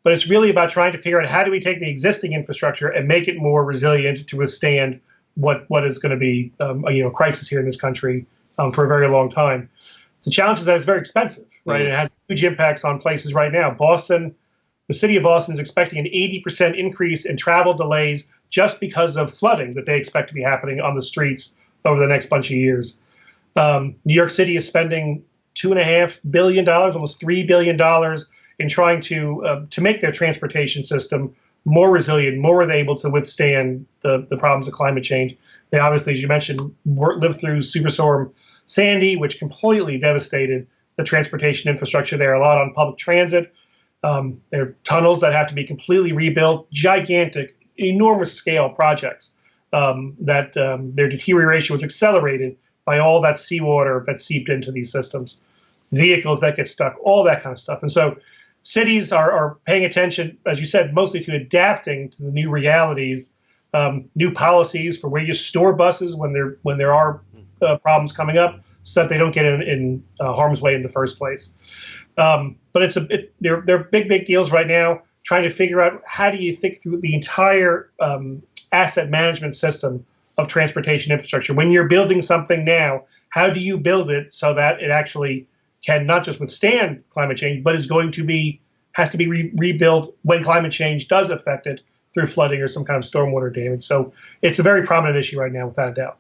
But it's really about trying to figure out how do we take the existing infrastructure and make it more resilient to withstand what is going to be a crisis here in this country for a very long time. The challenge is that it's very expensive, right? It has huge impacts on places right now. Boston, the city of Boston is expecting an 80% increase in travel delays just because of flooding that they expect to be happening on the streets over the next bunch of years. New York City is spending $2.5 billion, almost $3 billion in trying to make their transportation system more resilient, more able to withstand the problems of climate change. They obviously, as you mentioned, lived through Superstorm Sandy, which completely devastated the transportation infrastructure there, a lot on public transit. There are tunnels that have to be completely rebuilt, gigantic, enormous scale projects that their deterioration was accelerated by all that seawater that seeped into these systems, vehicles that get stuck, all that kind of stuff. And so cities are paying attention, as you said, mostly to adapting to the new realities, new policies for where you store buses when there are problems coming up, so that they don't get in harm's way in the first place. But they're big deals right now, trying to figure out how do you think through the entire asset management system of transportation infrastructure. When you're building something now, how do you build it so that it actually can not just withstand climate change, but has to be rebuilt when climate change does affect it through flooding or some kind of stormwater damage. So it's a very prominent issue right now, without a doubt.